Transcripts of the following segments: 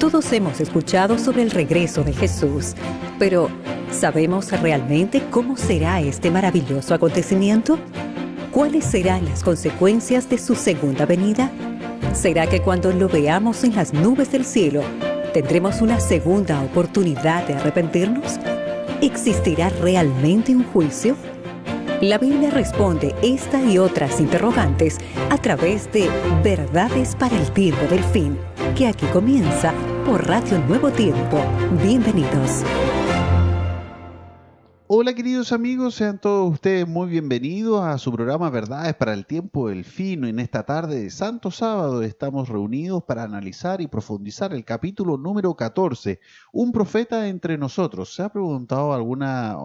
Todos hemos escuchado sobre el regreso de Jesús, pero ¿sabemos realmente cómo será este maravilloso acontecimiento? ¿Cuáles serán las consecuencias de su segunda venida? ¿Será que cuando lo veamos en las nubes del cielo, tendremos una segunda oportunidad de arrepentirnos? ¿Existirá realmente un juicio? La Biblia responde esta y otras interrogantes a través de Verdades para el Tiempo del Fin, que aquí comienza por Radio Nuevo Tiempo. Bienvenidos. Hola queridos amigos, sean todos ustedes muy bienvenidos a su programa Verdades para el Tiempo del Fin. En esta tarde de Santo Sábado estamos reunidos para analizar y profundizar el capítulo número 14, Un profeta entre nosotros. ¿Se ha preguntado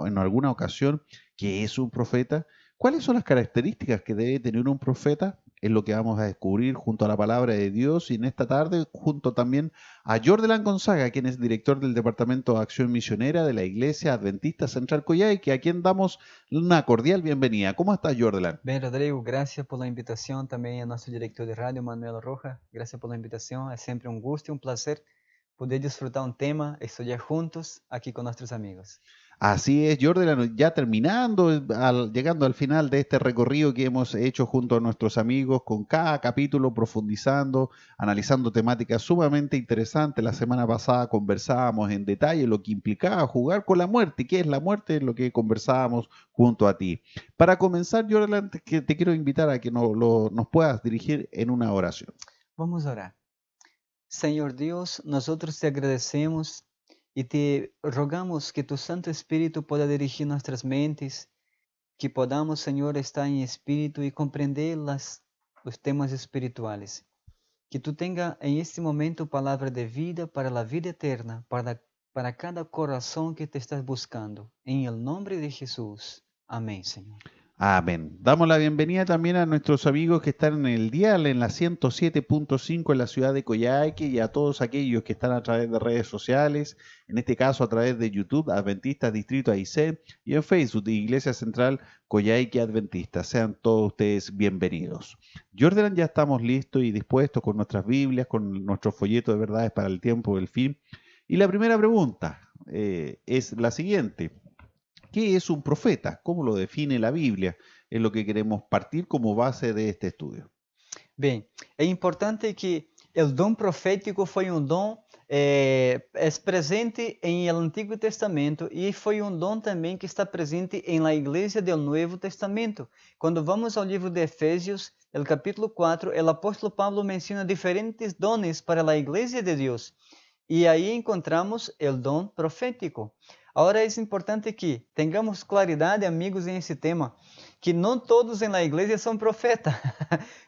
en alguna ocasión qué es un profeta? ¿Cuáles son las características que debe tener un profeta? Es lo que vamos a descubrir junto a la palabra de Dios y en esta tarde junto también a Jordelan Gonzaga, quien es director del Departamento de Acción Misionera de la Iglesia Adventista Central Coyhaique, a quien damos una cordial bienvenida. ¿Cómo estás, Jordelan? Bem, Rodrigo, graças pela invitação. Também a nosso diretor de rádio, Manuel Roja, graças pela invitação. É sempre um gosto e um prazer poder desfrutar um tema, estudar juntos aqui com nossos amigos. Así es, Jordelan, ya terminando, llegando al final de este recorrido que hemos hecho junto a nuestros amigos, con cada capítulo profundizando, analizando temáticas sumamente interesantes. La semana pasada conversábamos en detalle lo que implicaba jugar con la muerte. ¿Qué es la muerte? Es lo que conversábamos junto a ti. Para comenzar, Jordelan, te quiero invitar a que nos puedas dirigir en una oración. Vamos orar. Senhor Deus, nós outros te agradecemos e te rogamos que tu Santo Espírito possa dirigir nossas mentes, que podamos, Senhor, estar em espírito e compreender os temas espirituais. Que tu tenha em este momento palavra de vida para a vida eterna, para cada coração que te estás buscando. Em el nombre de Jesús. Amém, Senhor. Amén. Damos la bienvenida también a nuestros amigos que están en el dial, en la 107.5 en la ciudad de Coyhaique y a todos aquellos que están a través de redes sociales, en este caso a través de YouTube, Adventistas Distrito AIC, y en Facebook, Iglesia Central Coyhaique Adventista. Sean todos ustedes bienvenidos. Jordan, ya estamos listos y dispuestos con nuestras Biblias, con nuestro folleto de verdades para el tiempo del fin. Y la primera pregunta es la siguiente. ¿Qué es un profeta? ¿Cómo lo define la Biblia? Es lo que queremos partir como base de este estudio. Bem, é importante que o dom profético foi um dom presente em el Antigo Testamento e foi um dom também que está presente em la Igreja do Novo Testamento. Quando vamos ao livro de Efésios, el capítulo 4, o apóstolo Pablo menciona diferentes dones para a Igreja de Deus. E aí encontramos o dom profético. Agora é importante que tenhamos claridade, amigos, em esse tema, que não todos na igreja são profetas.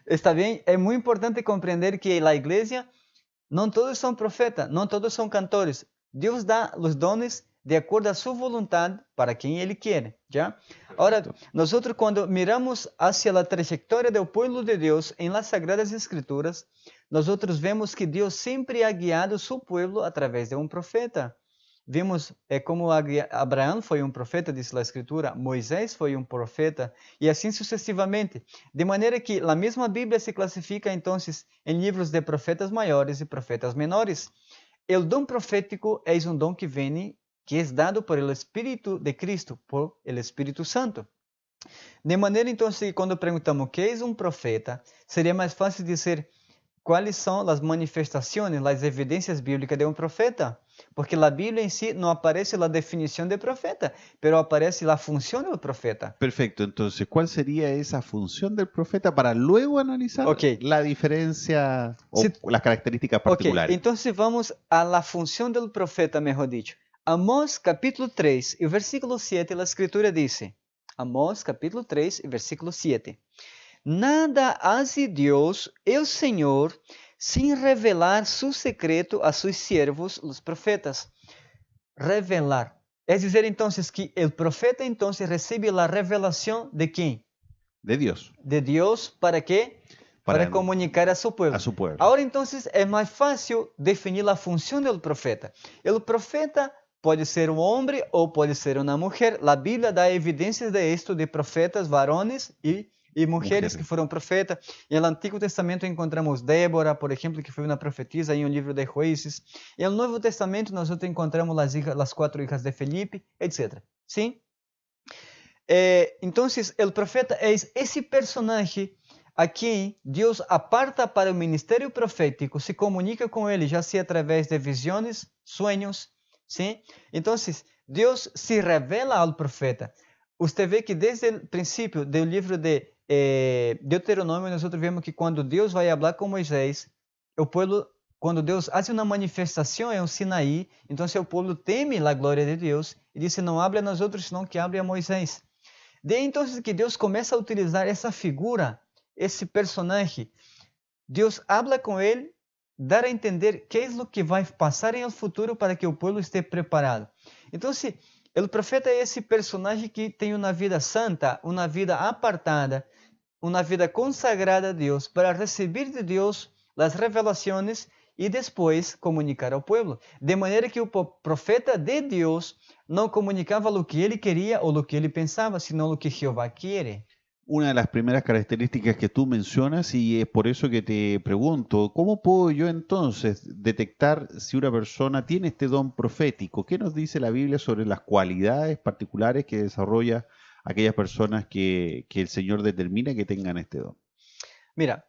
Está bem? É muito importante compreender que na igreja não todos são profetas, não todos são cantores. Deus dá os dones de acordo à sua vontade para quem Ele quer. Já? Agora, nós quando miramos hacia a trajetória do povo de Deus em las Sagradas Escrituras, nós vemos que Deus sempre ha guiado seu povo através de um profeta. Vimos como Abraão foi um profeta, diz a Escritura, Moisés foi um profeta, e assim sucessivamente. De maneira que a mesma Bíblia se classifica, então, em livros de profetas maiores e profetas menores. O dom profético é um dom que vem, que é dado por el Espírito de Cristo, por el Espírito Santo. De maneira, então, que quando perguntamos o que é um profeta, seria mais fácil dizer quais são as manifestações, as evidências bíblicas de um profeta. Porque a Bíblia em si não aparece a definição de profeta, pero aparece a função do profeta. Perfecto, entonces, ¿cuál sería esa función del profeta para luego analizar la diferencia o las características particulares? Entonces vamos a la función del profeta, mejor dicho. Amós capítulo 3 y versículo 7, la escritura dice, Amós capítulo 3 y versículo 7, Nada hace Dios, el Señor, sin revelar su secreto a sus siervos, los profetas. Revelar. Es decir, entonces, que el profeta entonces recibe la revelación de ¿quién? De Dios. De Dios, ¿para qué? Para comunicar a su pueblo. A su pueblo. Ahora, entonces, es más fácil definir la función del profeta. El profeta puede ser un hombre o puede ser una mujer. La Biblia da evidencias de esto de profetas varones y e mulheres que foram profetas. E no Antigo Testamento encontramos Débora, por exemplo, que foi uma profetisa em um livro de Juízes. E no Novo Testamento nós encontramos as 4 hijas de Felipe, etc. Sim? Então, o profeta é esse personagem a quem Deus aparta para o ministério profético, se comunica com ele, já seja através de visões, sonhos, sim? Então, Deus se revela ao profeta. Você vê que desde o princípio do livro de Deuteronômio, nós vemos que quando Deus vai falar com Moisés, o povo, quando Deus faz uma manifestação em um Sinaí, então o povo teme a glória de Deus e diz: não hable a nós outros, senão que hable a Moisés. De então que Deus começa a utilizar essa figura, esse personagem, Deus habla com ele, dá a entender que é o que vai passar em el futuro para que o povo esteja preparado. Então, o profeta é esse personagem que tem uma vida santa, uma vida apartada, uma vida consagrada a Deus, para receber de Deus as revelações e depois comunicar ao povo. De maneira que o profeta de Deus não comunicava o que ele queria ou o que ele pensava, sino o que Jeová quiere. Una de las primeras características que tú mencionas, y es por eso que te pregunto, ¿cómo puedo yo entonces detectar si una persona tiene este don profético? ¿Qué nos dice la Biblia sobre las cualidades particulares que desarrolla aquellas personas que el Señor determina que tengan este don? Mira,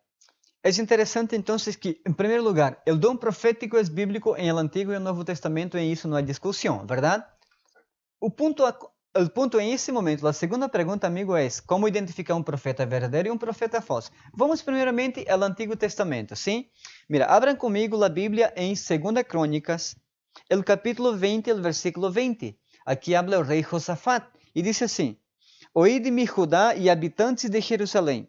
é interessante então que, em primeiro lugar, o dom profético é bíblico em el Antigo e el Novo Testamento, e isso não há discussão, verdade? O ponto em esse momento, a segunda pergunta, amigo, é como identificar um profeta verdadeiro e um profeta falso. Vamos primeiramente ao Antigo Testamento, sim? Mira, abram comigo a Bíblia em 2 Crônicas, o capítulo 20, o versículo 20. Aqui habla o rei Josafat e diz assim: Oíde-me, Judá e habitantes de Jerusalém.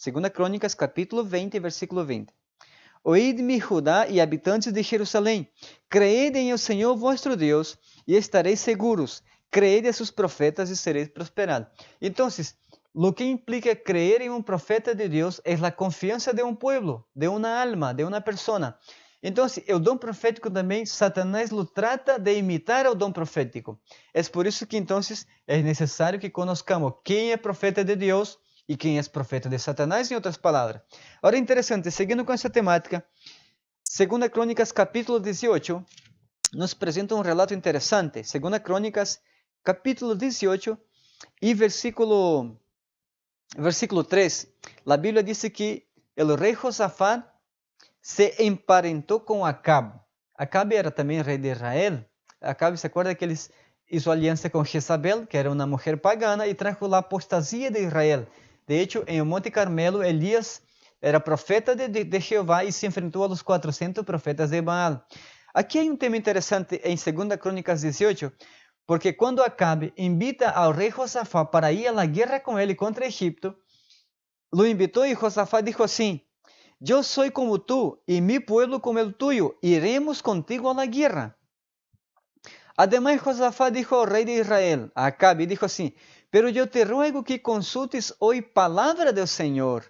2 Crônicas, capítulo 20, versículo 20. Oíde-me, Judá e habitantes de Jerusalém, creede em o Senhor vosso Deus e estareis seguros. Creede a seus profetas e sereis prosperados. Então, o que implica creer em um profeta de Deus é a confiança de um povo, de uma alma, de uma pessoa. Então, o dom profético também, Satanás lo trata de imitar o dom profético. É por isso que, então, é necessário que conozcamos quem é profeta de Deus e quem é profeta de Satanás, em outras palavras. Agora, interessante, seguindo com essa temática, 2 Crônicas, capítulo 18, nos apresenta um relato interessante. 2 Crônicas, capítulo 18 e versículo 3, a Bíblia diz que o rei Josafat se emparentou com Acabe. Acabe era também rei de Israel. Acabe, se acorda que ele hizo aliança com Jezabel, que era uma mulher pagana, e trajo a apostasia de Israel. De hecho, em Monte Carmelo, Elias era profeta de Jeová e se enfrentou aos 400 profetas de Baal. Aqui há um tema interessante em 2 Crônicas 18, porque quando Acabe invita ao rei Josafá para ir à guerra com ele contra Egipto, lo invitou e Josafá dijo assim: Eu sou como tu e mi pueblo como el tuyo, iremos contigo à guerra. Además, Josafá dijo ao rei de Israel, a Acabe, dijo assim: Pero eu te ruego que consultes hoje palavra do Senhor.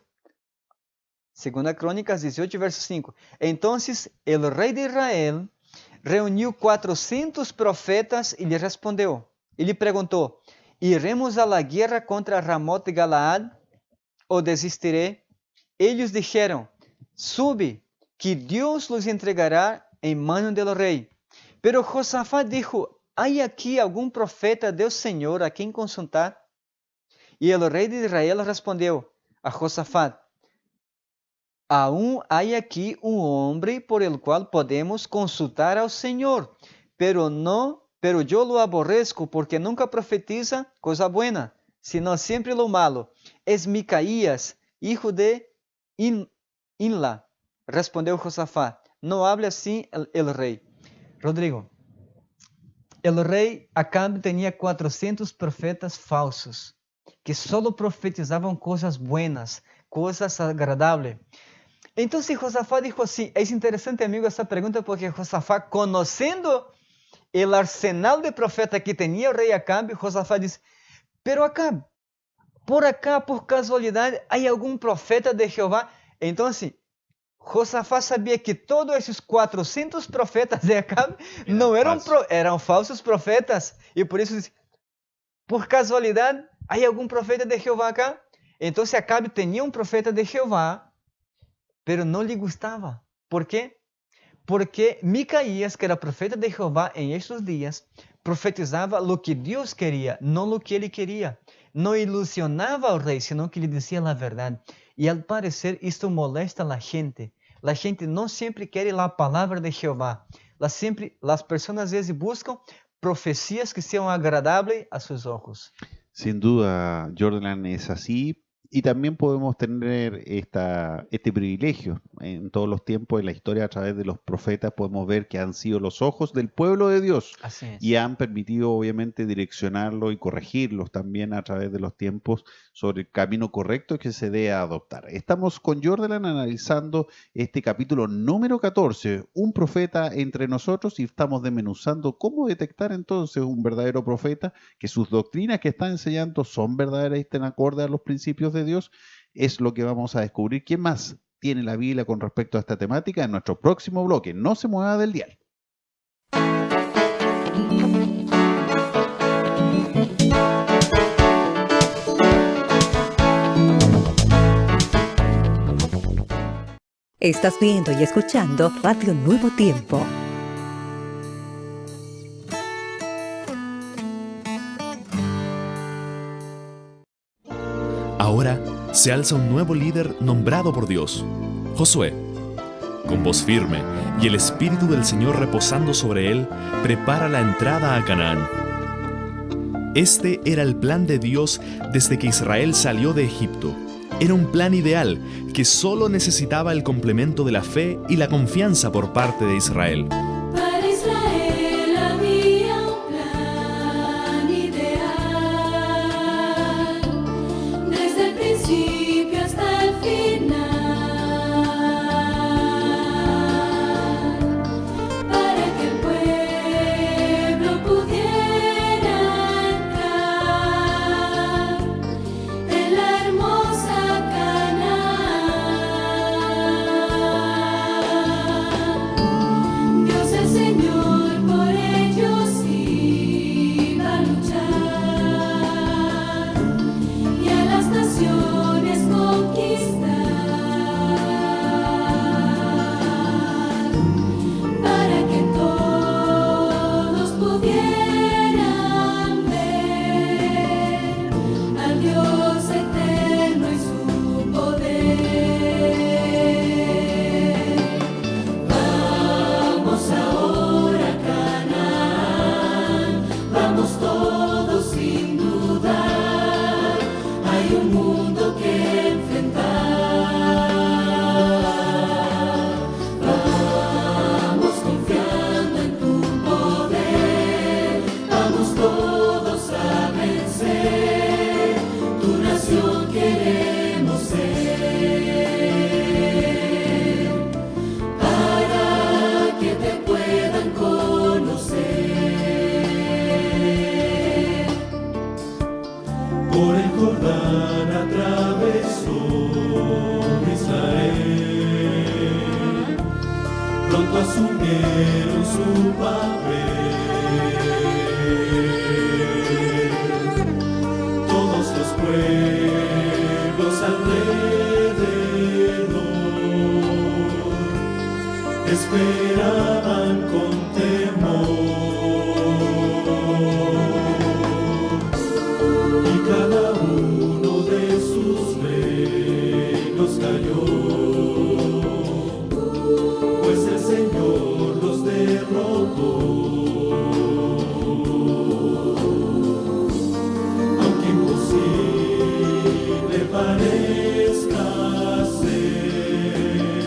2 Crônicas 18, verso 5. Então, o rei de Israel reuniu 400 profetas e lhe respondeu. E lhe perguntou: Iremos à guerra contra Ramot de Galaad ou desistirei? Eles disseram: Sube, que Deus los entregará em mano do rei. Pero Josafá dijo: ¿Há aqui algum profeta do Senhor a quem consultar? E o rei de Israel respondeu a Josafá: Aún há aqui um homem por el qual podemos consultar ao Senhor, pero eu lo aborrezco porque nunca profetiza coisa buena, sino sempre lo malo. Es Micaías, hijo de Inla. Respondeu Josafá: Não hable assim el rei. Rodrigo, o rei Acabe tinha 400 profetas falsos, que só profetizavam coisas buenas, coisas agradáveis. Então, Josafá dijo assim, é interessante, amigo, essa pergunta, porque Josafá, conhecendo o arsenal de profeta que tinha o rei Acabe, Josafá disse: Pero Acabe, por acá, por casualidade, há algum profeta de Jeová? Então, Josafá sabia que todos esses 400 profetas de Acabe não eram falsos profetas. E por isso disse: por casualidade, há algum profeta de Jeová acá? Entonces Acabe tenía un profeta de Jehová, pero no le gustaba. ¿Por qué? Porque Micaías, que era profeta de Jehová en estos días, profetizaba lo que Dios quería, no lo que él quería. No ilusionaba al rey, sino que le decía la verdad. Y al parecer esto molesta a la gente. La gente no siempre quiere la palabra de Jehová. Las personas a veces buscan profecías que sean agradables a sus ojos. Sin duda, Jordan, es así. Y también podemos tener este privilegio en todos los tiempos de la historia. A través de los profetas podemos ver que han sido los ojos del pueblo de Dios. Así es. Y han permitido obviamente direccionarlos y corregirlos también a través de los tiempos sobre el camino correcto que se debe adoptar. Estamos con Jordan analizando este capítulo número 14, un profeta entre nosotros, y estamos desmenuzando cómo detectar entonces un verdadero profeta, que sus doctrinas que está enseñando son verdaderas y estén acorde a los principios de Dios. Es lo que vamos a descubrir. ¿Quién más tiene la Biblia con respecto a esta temática? En nuestro próximo bloque. No se mueva del dial. Estás viendo y escuchando Radio Nuevo Tiempo. Ahora se alza un nuevo líder nombrado por Dios, Josué. Con voz firme y el Espíritu del Señor reposando sobre él, prepara la entrada a Canaán. Este era el plan de Dios desde que Israel salió de Egipto. Era un plan ideal que solo necesitaba el complemento de la fe y la confianza por parte de Israel. Para Israel había un plan ideal, desde el principio hasta el final, para que el pueblo pudiera entrar en la hermosa Canaán. Dios el Señor por ellos iba a luchar y a las naciones conquistar, para que todos pudieran ver al Dios eterno y su poder. Vamos ahora a Canaán, vamos todos sin dudar, hay un mundo que enfrentar. Vamos confiando en tu poder, vamos todos a vencer, tu nación queremos ser, para que te puedan conocer. Por el Jordán atravesó Israel, pronto asumieron su papel. Todos los pueblos alrededor esperaban con temor, y cada uno de sus reinos cayó, pues el Señor los derrotó. Aunque imposible parezca ser,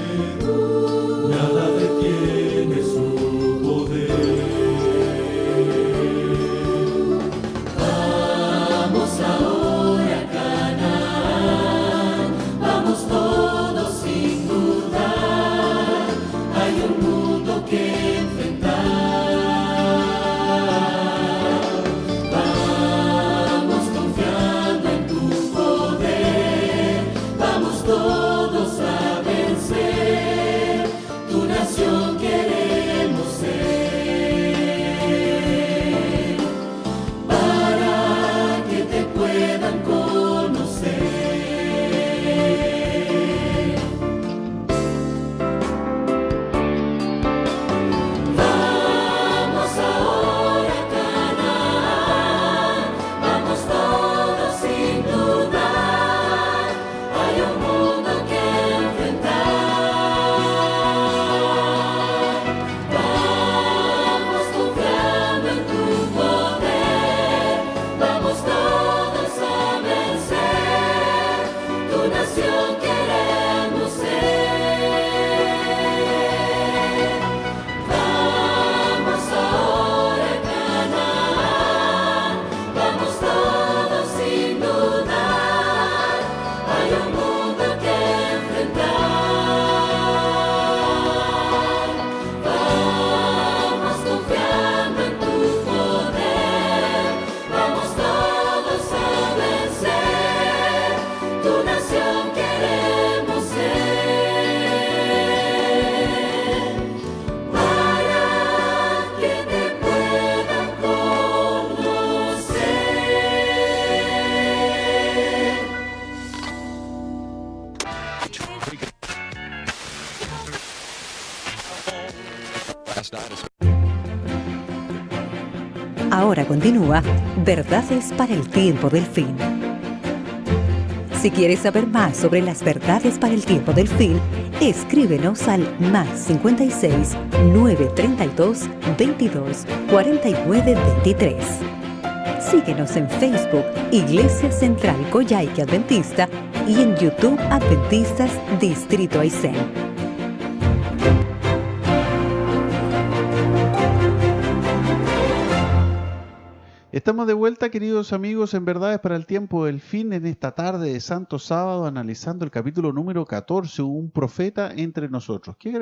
nada detiene su poder. Ahora continúa Verdades para el tiempo del fin. Si quieres saber más sobre las verdades para el tiempo del fin, escríbenos al +56 932 22 49 23. Síguenos en Facebook, Iglesia Central Coyhaique Adventista, y en YouTube Adventistas Distrito Aysén. Estamos de vuelta, queridos amigos, en Verdades para el Tiempo del Fin, en esta tarde de Santo Sábado, analizando el capítulo número 14, un profeta entre nosotros. ¿Qué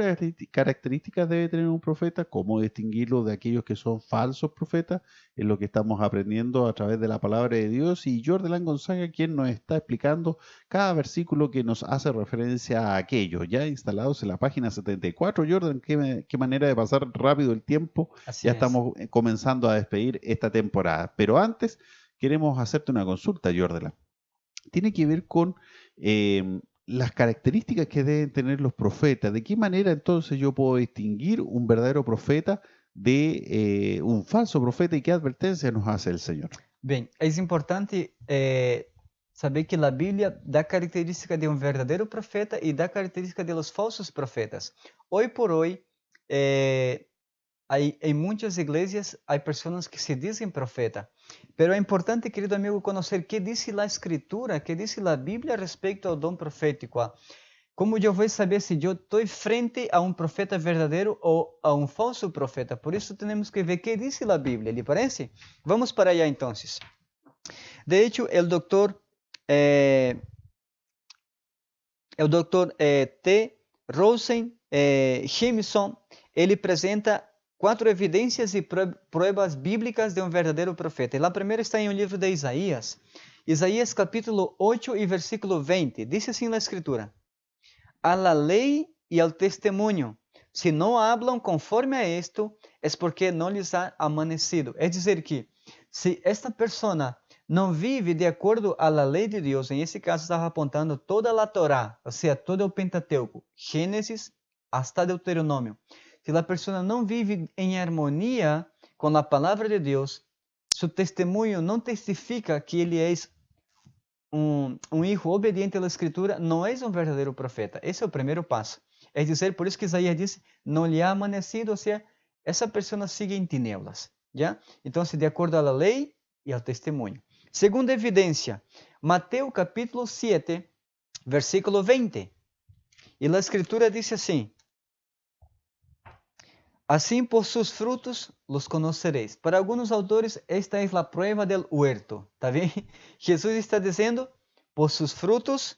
características debe tener un profeta? ¿Cómo distinguirlo de aquellos que son falsos profetas? Es lo que estamos aprendiendo a través de la palabra de Dios, y Jordan Gonzaga, quien nos está explicando cada versículo que nos hace referencia a aquello, ya instalados en la página 74. Jordan, qué manera de pasar rápido el tiempo. Así Ya es. estamos comenzando a despedir esta temporada. Pero antes queremos hacerte una consulta, Jordela. Tiene que ver con las características que deben tener los profetas. ¿De qué manera entonces yo puedo distinguir un verdadero profeta de un falso profeta, y qué advertencia nos hace el Señor? Bem, é importante saber que a Bíblia dá característica de um verdadeiro profeta e dá característica de los falsos profetas. Hoy por hoy, em muitas igrejas, há pessoas que se dizem profeta. Pero é importante, querido amigo, conhecer o que diz a Escritura, o que diz a Bíblia a respeito ao dom profético. Como eu vou saber se eu estou frente a um profeta verdadeiro ou a um falso profeta? Por isso temos que ver o que diz a Bíblia, lhe parece? Vamos para allá então. De hecho, o doutor T. Rosen Jameson, ele apresenta 4 evidências e pruebas bíblicas de um verdadeiro profeta. E a primeira está em um livro de Isaías. Isaías capítulo 8 e versículo 20. Diz assim na Escritura: a la ley y al testemunho, si no hablan conforme a esto, es porque no les ha amanecido. Es decir que, se esta persona não vive de acordo a la lei de Deus, em esse caso estava apontando toda a Torá, ou seja, todo o Pentateuco, Gênesis hasta Deuteronômio. Se a pessoa não vive em harmonia com a palavra de Deus, seu testemunho não testifica que ele é um hijo obediente à Escritura, não é um verdadeiro profeta. Esse é o primeiro passo. É dizer, por isso que Isaías diz, não lhe ha amanecido, ou seja, essa pessoa sigue em tinieblas. Já? Então, de acordo à lei e ao testemunho. Segunda evidência, Mateus capítulo 7, versículo 20. E a Escritura diz assim: assim por sus frutos los conoceréis. Para alguns autores, esta é a prueba del huerto. ¿Está bem? Jesus está dizendo, por sus frutos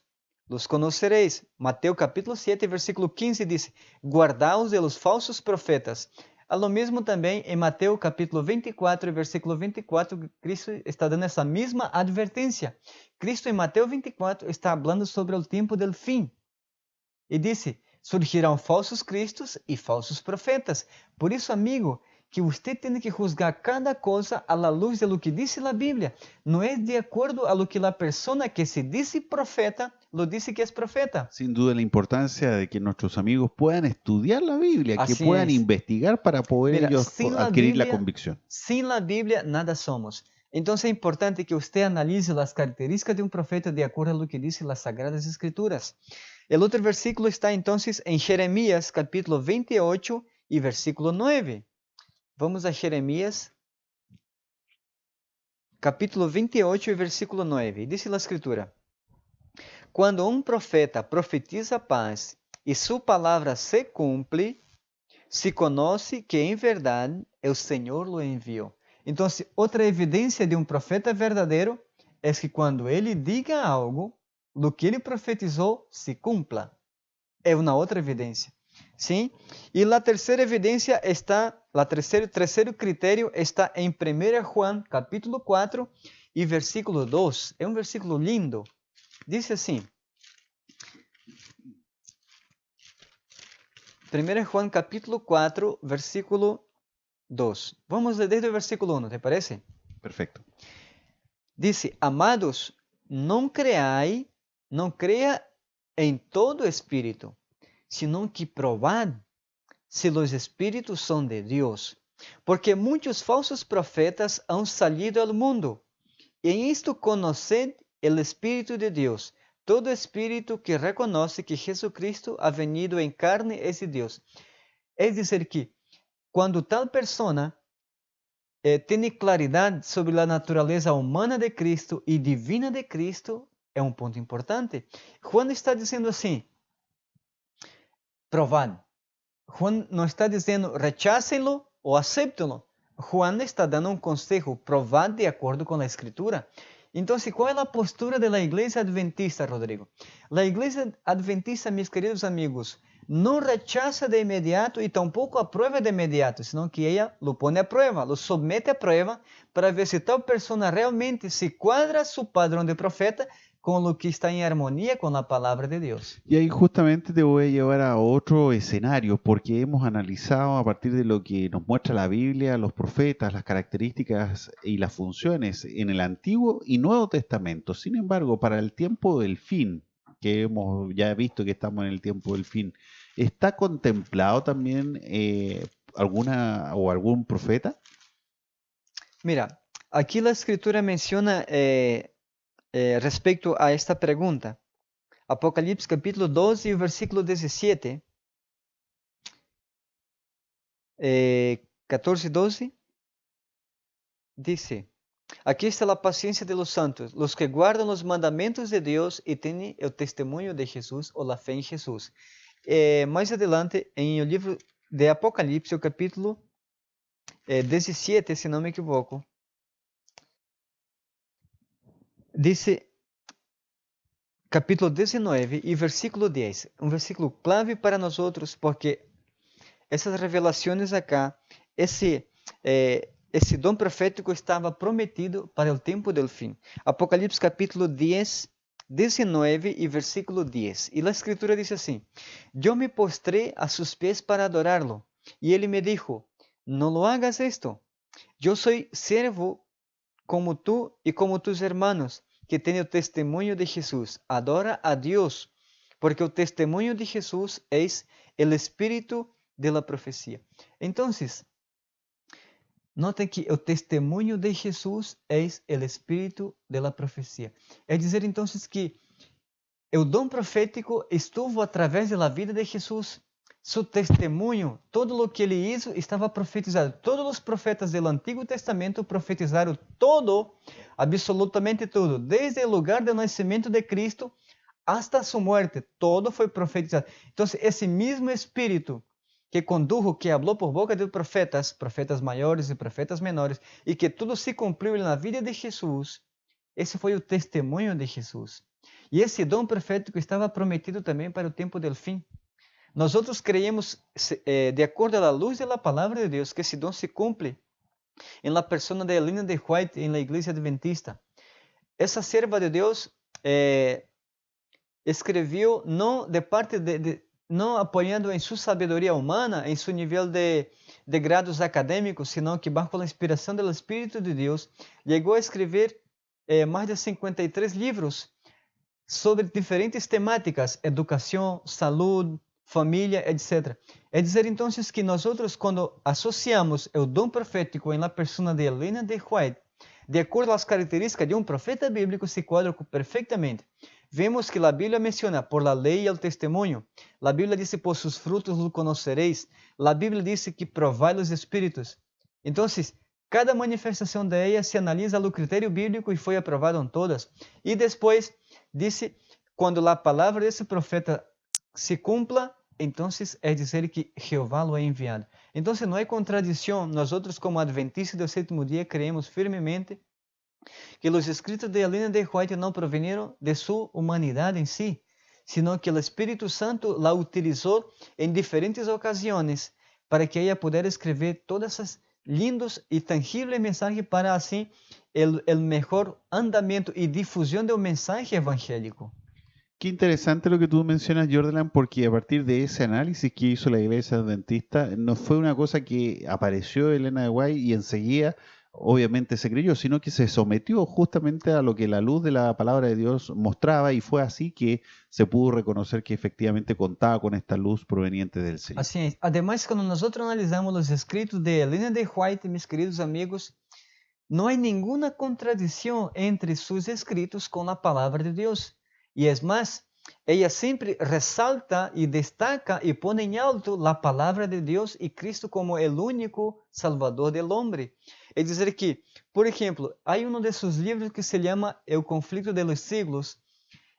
los conoceréis. Mateus capítulo 7, versículo 15 diz, guardaos de los falsos profetas. A lo mesmo também em Mateus capítulo 24, versículo 24, Cristo está dando essa mesma advertência. Cristo em Mateus 24 está falando sobre o tempo del fim. E disse, surgirão falsos cristos e falsos profetas. Por isso, amigo, que você tem que juzgar cada coisa à luz de lo que diz a Bíblia. Não é de acordo a lo que a pessoa que se diz profeta lo dice que es profeta. Sin duda la importancia de que nuestros amigos puedan estudiar la Biblia, Así que puedan es. investigar para poder Mira, ellos sin la adquirir la Biblia, convicción. Sin la Bíblia, nada somos. Então é importante que você analise as características de um profeta de acordo com o que dizem as Sagradas Escrituras. O outro versículo está então em Jeremias, capítulo 28 e versículo 9. Vamos a Jeremias, capítulo 28 e versículo 9. Diz a Escritura: quando um profeta profetiza paz e sua palavra se cumpre, se conhece que em verdade o Senhor lo enviou. Então, outra evidência de um profeta verdadeiro é que quando ele diga algo, o que ele profetizou se cumpla. É uma outra evidência. Sim? E a terceira evidência está, terceiro critério está em 1 João, capítulo 4 e versículo 2. É um versículo lindo. Diz assim: 1 João capítulo 4, versículo 2. Vamos ler desde o versículo 1, ¿te parece? Perfecto. Dice, amados, não crea em todo espírito, sino que probad si los espíritus son de Dios. Porque muchos falsos profetas han salido al mundo. Y en esto conoced el Espíritu de Dios. Todo espíritu que reconoce que Jesucristo ha venido en carne es de Dios. Es decir, que cuando tal persona tiene claridad sobre la naturaleza humana de Cristo y divina de Cristo, es un punto importante. Juan está diciendo así, provad. Juan no está dizendo rechácenlo ou acéptenlo. Juan está dando um consejo, provad de acordo com a Escritura. Então, qual é a postura da Igreja Adventista, Rodrigo? A Igreja Adventista, meus queridos amigos, não rechaza de imediato e tampouco aprueba de imediato, senão que ela lo pone a prueba, lo submete a prueba para ver se tal pessoa realmente se quadra su padrão de profeta con lo que está en armonía con la palabra de Dios. Y ahí justamente te voy a llevar a otro escenario, porque hemos analizado a partir de lo que nos muestra la Biblia, los profetas, las características y las funciones en el Antiguo y Nuevo Testamento. Sin embargo, para el tiempo del fin, que hemos ya visto que estamos en el tiempo del fin, ¿está contemplado también alguna o algún profeta? Mira, aquí la Escritura menciona respecto a esta pregunta. Apocalipse capítulo 12 y versículo 17. 14 y 12. Dice, aquí está la paciencia de los santos, los que guardan los mandamientos de Dios y tienen el testimonio de Jesús o la fe en Jesús. Más adelante, en el libro de Apocalipse, el capítulo 17, si no me equivoco, dice, capítulo 19 y versículo 10, un versículo clave para nosotros, porque essas revelações acá, esse dom profético estava prometido para o tempo do fim. Apocalipse capítulo 10, 19 e versículo 10. E a escritura diz assim, eu me postrei a sus pés para adorá-lo, e ele me dijo, não lo hagas esto, eu sou servo como tú y como tus hermanos, que tienen el testimonio de Jesús. Adora a Dios, porque el testimonio de Jesús es el espíritu de la profecía. Entonces, noten que el testimonio de Jesús es el espíritu de la profecía. Es decir, entonces, que el don profético estuvo a través de la vida de Jesús. Su testemunho, todo lo que ele hizo estava profetizado. Todos os profetas do Antigo Testamento profetizaram todo, absolutamente todo, desde o lugar do nascimento de Cristo hasta sua morte, todo foi profetizado. Então, esse mesmo Espírito que condujo, que falou por boca de profetas, profetas maiores e profetas menores, e que tudo se cumpriu na vida de Jesus, esse foi o testemunho de Jesus. E esse dom profético estava prometido também para o tempo do fim. Nós outros creemos, de acordo à luz da palavra de Deus, que esse dom se cumpre em la persona de Ellen G. White em la Igreja Adventista. Essa serva de Deus escreveu não de parte não apoiando em sua sabedoria humana, em seu nível de grados acadêmicos, senão que bajo a inspiração do Espírito de Deus, chegou a escrever mais de 53 livros sobre diferentes temáticas, educação, saúde, família, etc. É dizer, então, que nós, quando associamos o dom profético na persona de Ellen G. White, de acordo às características de um profeta bíblico, se quadra perfeitamente. Vemos que a Bíblia menciona por la lei e o testemunho. A Bíblia diz, por seus frutos lo conocereis. A Bíblia diz que provai os espíritos. Então, cada manifestação de ella se analisa no critério bíblico e foi aprovada em todas. E depois, disse, quando a palavra desse profeta se cumpla, então é dizer que Jeová lo ha enviado. Então não é contradição. Nós como adventistas do sétimo dia creemos firmemente que os escritos de Ellen G. White não proveniram de sua humanidade em si, sino que o Espírito Santo la utilizou em diferentes ocasiões para que ella pudesse escrever todas essas lindos e tangíveis mensagens para assim o melhor andamento e difusão do mensagem evangélico. Qué interesante lo que tú mencionas, Jordan, porque a partir de ese análisis que hizo la Iglesia Adventista, no fue una cosa que apareció Elena de White y enseguida obviamente se creyó, sino que se sometió justamente a lo que la luz de la palabra de Dios mostraba y fue así que se pudo reconocer que efectivamente contaba con esta luz proveniente del Señor. Assim é. Además, quando nós analisamos os escritos de Ellen G. White, meus queridos amigos, não há nenhuma contradição entre seus escritos com a palavra de Deus. E é mais, ela sempre ressalta e destaca e põe em alto a palavra de Deus e Cristo como o único Salvador do homem. É dizer que, por exemplo, há um de seus livros que se chama O Conflito de los Siglos.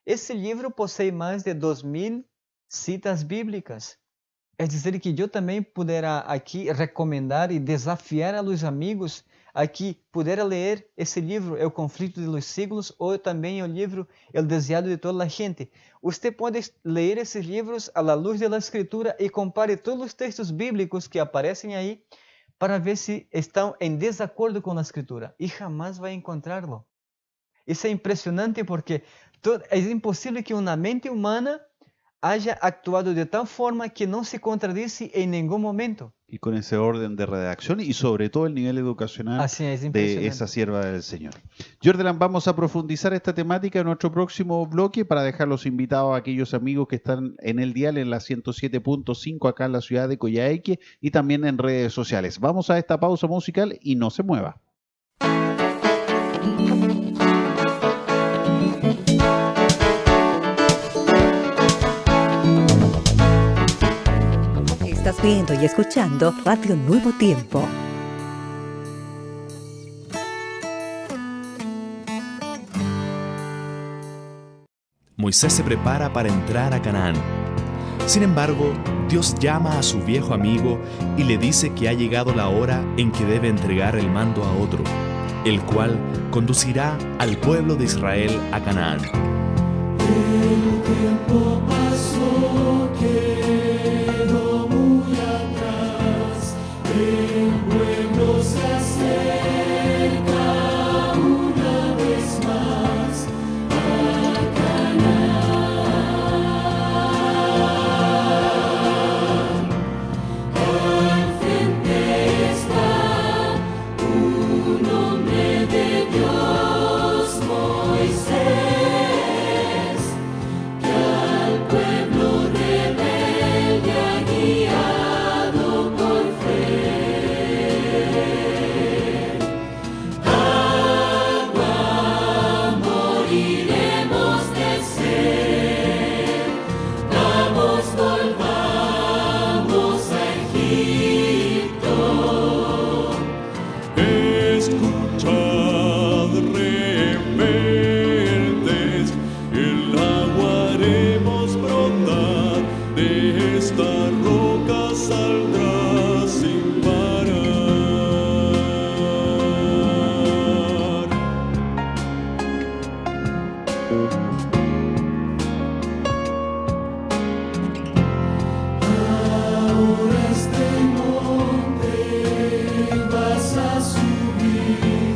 Esse livro possui mais de 2.000 citas bíblicas. É dizer que eu também poderá aqui recomendar e desafiar a los amigos a que puder ler esse livro, O Conflito de los Siglos, ou também o livro El Deseado de Toda a Gente. Você pode ler esses livros à luz da Escritura e compare todos os textos bíblicos que aparecem aí para ver se estão em desacordo com a Escritura. E jamais vai encontrá-lo. Isso é impressionante porque é impossível que uma mente humana haya actuado de tal forma que no se contradice en ningún momento. Y con ese orden de redacción y sobre todo el nivel educacional Así es, de impresionante. esa sierva del Señor. Jordan, vamos a profundizar esta temática en nuestro próximo bloque para dejarlos invitados a aquellos amigos que están en el dial en la 107.5 acá en la ciudad de Coyhaique y también en redes sociales. Vamos a esta pausa musical y no se mueva. Estás viendo y escuchando Radio Nuevo Tiempo. Moisés se prepara para entrar a Canaán. Sin embargo, Dios llama a su viejo amigo y le dice que ha llegado la hora en que debe entregar el mando a otro, el cual conducirá al pueblo de Israel a Canaán. El tiempo pasó, quedó muy atrás. El pueblo se acerca una vez más a Canaán. Al frente está un hombre de Dios, Moisés, que al pueblo rebelde ha guiado por fe. Agua moriremos de sed. Vamos, volvamos a Egipto. Escuchad, rebeldes, el agua haremos brotar, de esta roca saldrá sin parar. Ahora este monte vas a subir,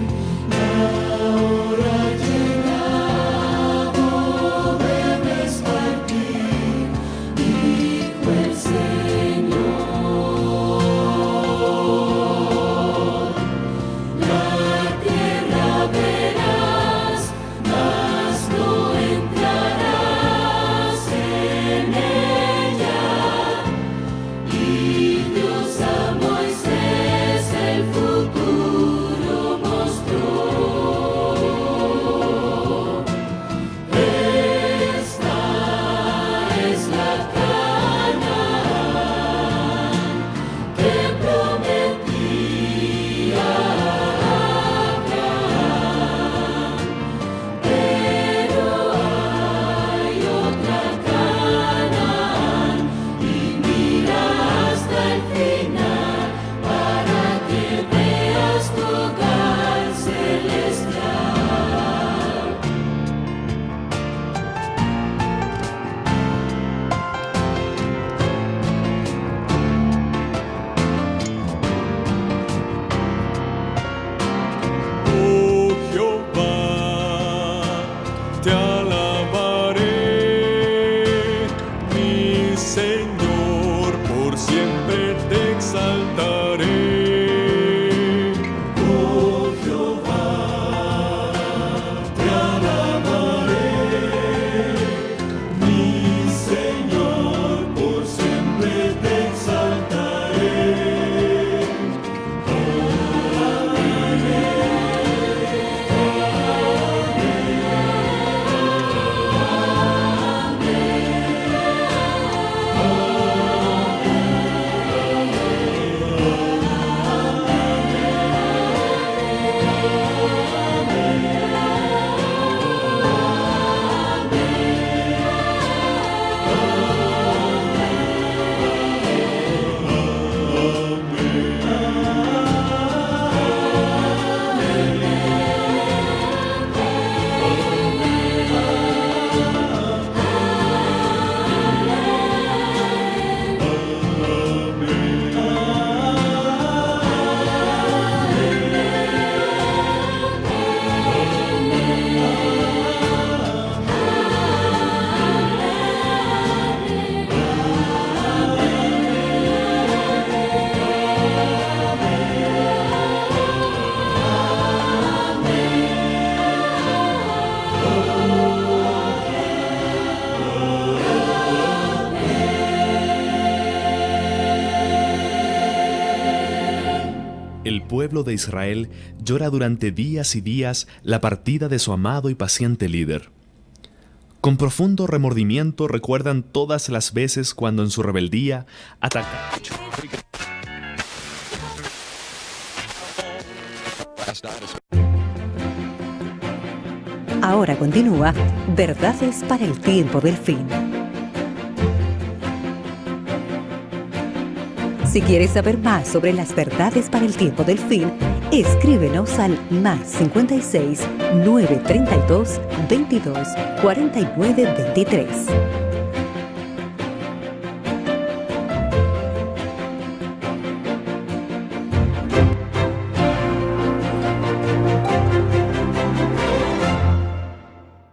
la hora ha llegado, debes partir, dijo el Señor. La tierra verás, mas no entrarás en ella. Y Dios a Moisés el futuro mostró. Esta es la Canaán que prometía Abraham. Pero hay otra Canaán y mira hasta el final para que veas tu hogar celestial. Oh Jehová, te alabaré, mi Señor, por siempre te exaltaré. Oh pueblo de Israel llora durante días y días la partida de su amado y paciente líder. Con profundo remordimiento recuerdan todas las veces cuando en su rebeldía atacaron. Ahora continúa Verdades para el tiempo del fin. Si quieres saber más sobre las verdades para el tiempo del fin, escríbenos al +56 932 22 49 23.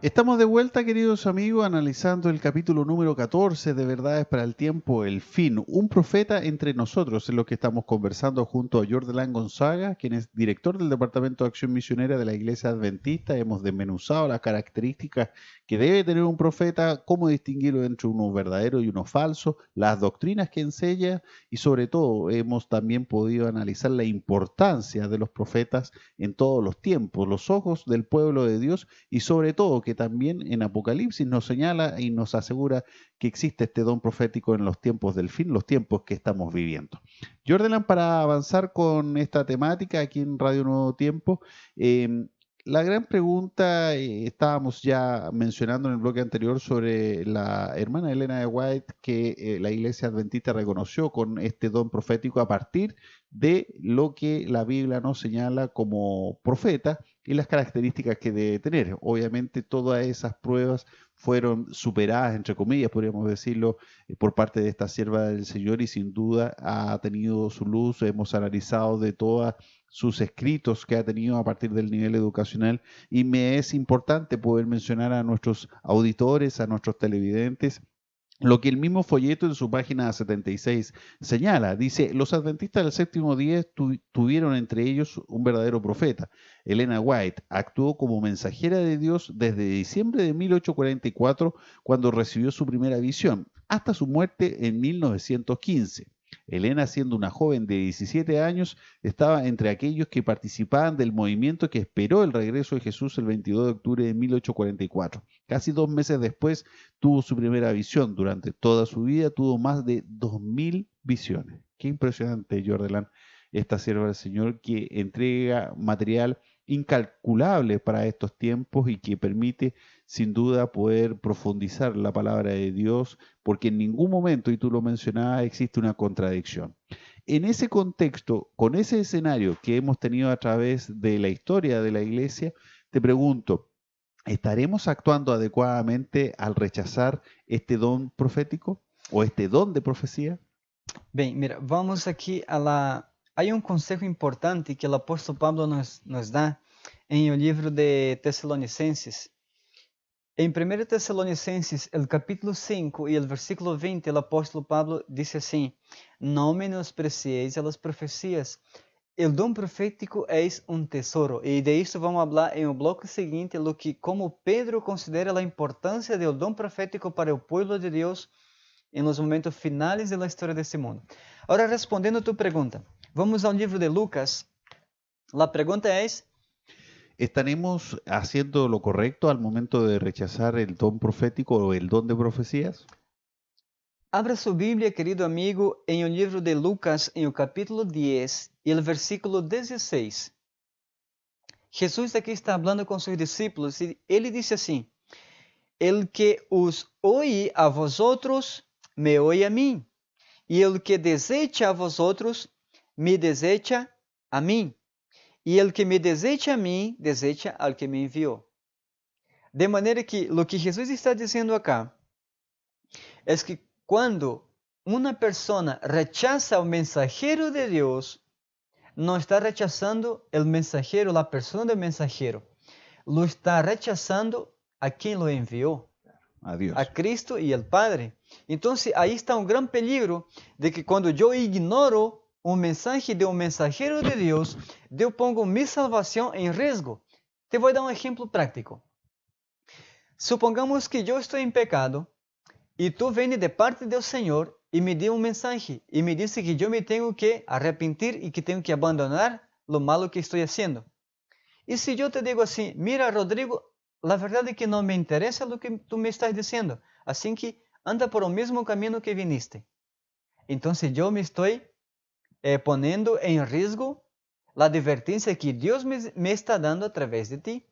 Estamos de vuelta, queridos amigos, analizando el capítulo número 14 de Verdades para el Tiempo, el Fin. Un profeta entre nosotros, es lo que estamos conversando junto a Jordelán Gonzaga, quien es director del Departamento de Acción Misionera de la Iglesia Adventista. Hemos desmenuzado las características que debe tener un profeta, cómo distinguirlo entre uno verdadero y uno falso, las doctrinas que enseña y sobre todo hemos también podido analizar la importancia de los profetas en todos los tiempos, los ojos del pueblo de Dios y sobre todo que también en Apocalipsis nos señala y nos asegura que existe este don profético en los tiempos del fin, los tiempos que estamos viviendo. Jordelán, para avanzar con esta temática aquí en Radio Nuevo Tiempo, la gran pregunta, estábamos ya mencionando en el bloque anterior sobre la hermana Elena de White que la Iglesia Adventista reconoció con este don profético a partir de lo que la Biblia nos señala como profeta y las características que debe tener. Obviamente todas esas pruebas fueron superadas, entre comillas, podríamos decirlo, por parte de esta sierva del Señor y sin duda ha tenido su luz. Hemos analizado de todas sus escritos que ha tenido a partir del nivel educacional y me es importante poder mencionar a nuestros auditores, a nuestros televidentes, lo que el mismo folleto en su página 76 señala. Dice, los adventistas del séptimo día tuvieron entre ellos un verdadero profeta. Elena White actuó como mensajera de Dios desde diciembre de 1844, cuando recibió su primera visión, hasta su muerte en 1915. Elena, siendo una joven de 17 años, estaba entre aquellos que participaban del movimiento que esperó el regreso de Jesús el 22 de octubre de 1844. Casi 2 meses después tuvo su primera visión. Durante toda su vida tuvo más de 2000 visiones. Qué impresionante, Jordelán, esta sierva del Señor que entrega material incalculable para estos tiempos y que permite sin duda poder profundizar la palabra de Dios, porque en ningún momento, y tú lo mencionabas, existe una contradicción. En ese contexto, con ese escenario que hemos tenido a través de la historia de la Iglesia, te pregunto, ¿estaremos actuando adecuadamente al rechazar este don profético o este don de profecía? Bem, mira, vamos aqui a la... Hay um conselho importante que o apóstolo Pablo nos dá em o livro de Tesalonicenses. Em 1 Tesalonicenses, el capítulo 5 e o versículo 20, o apóstolo Pablo diz assim: não menospreciéis as profecias. O dom profético é um tesouro. E de isso vamos falar em o bloco seguinte, lo que como Pedro considera a importância do dom profético para o povo de Deus em los momentos finais da história desse mundo. Agora, respondendo a tu pergunta, vamos ao livro de Lucas. La pregunta es: ¿estaremos haciendo lo correcto al momento de rechazar el don profético o el don de profecías? abra sua Bíblia, querido amigo, em o livro de Lucas, em o capítulo 10 e o versículo 16. Jesus aqui está falando com seus discípulos e ele disse assim: el que os oye a vosotros, me oye a mim, e el que desecha a vosotros, me desecha a mim, e el que me desecha a mim, desecha al que me enviou. De maneira que o que Jesus está dizendo acá é que quando uma pessoa rechaza o mensajeiro de Deus, não está rechazando o mensajeiro, a pessoa do mensajeiro, lo está rechazando a quem lo enviou, A Dios. a Cristo e ao Padre. Então, aí está um grande peligro de que quando eu ignoro o mensagem de um mensajeiro de Deus, eu pongo minha salvação em risco. Te vou dar um exemplo prático. Supongamos que eu estou em pecado e tu vem de parte do Senhor e me deu um mensagem e me disse que eu me tenho que arrepentir e que tenho que abandonar lo malo que estoy haciendo. Y si yo te digo así, mira Rodrigo, la verdad es que no me interesa lo que tú me estás diciendo, así que anda por el mismo camino que viniste. Entonces yo me estoy poniendo en riesgo la advertencia que Dios me está dando a través de ti.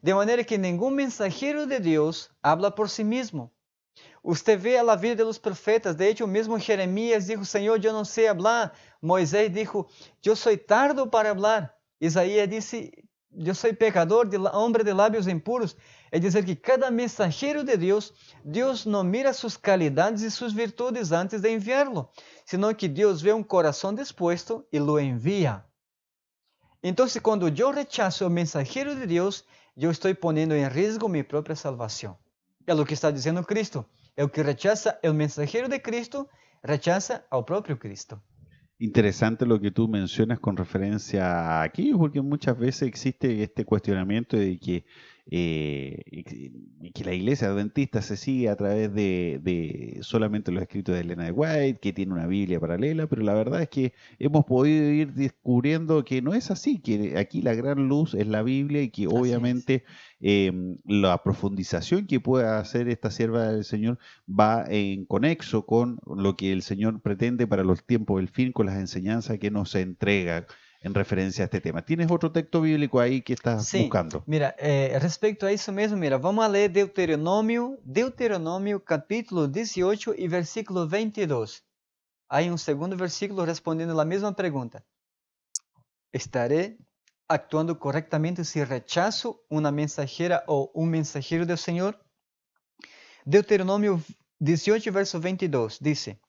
De manera que ningún mensajero de Dios habla por sí mismo. Usted ve a la vida de los profetas, de hecho mismo Jeremías dijo, Señor, yo no sé hablar. Moisés dijo, yo soy tardo para hablar. Isaías dice, yo soy pecador, hombre de labios impuros. Es decir, que cada mensajero de Dios, Dios no mira sus calidades y sus virtudes antes de enviarlo, sino que Dios ve un corazón dispuesto y lo envía. Entonces, cuando yo rechazo el mensajero de Dios, yo estoy poniendo en riesgo mi propia salvación. Es lo que está diciendo Cristo. El que rechaza el mensajero de Cristo, rechaza al propio Cristo. Interesante lo que tú mencionas con referencia a aquello, porque muchas veces existe este cuestionamiento de que la iglesia adventista se sigue a través de solamente los escritos de Elena de White, que tiene una Biblia paralela, pero la verdad es que hemos podido ir descubriendo que no es así, que aquí la gran luz es la Biblia y que obviamente la profundización que pueda hacer esta sierva del Señor va en conexo con lo que el Señor pretende para los tiempos del fin, con las enseñanzas que nos entrega en referencia a este tema. ¿Tienes otro texto bíblico ahí que estás buscando? Mira, respecto a eso mesmo, mira, vamos a leer Deuteronômio capítulo 18 y versículo 22. Hay un segundo versículo respondiendo la misma pregunta. ¿Estaré actuando correctamente si rechazo una mensajera o un mensajero del Señor? Deuteronômio 18, verso 22 dice,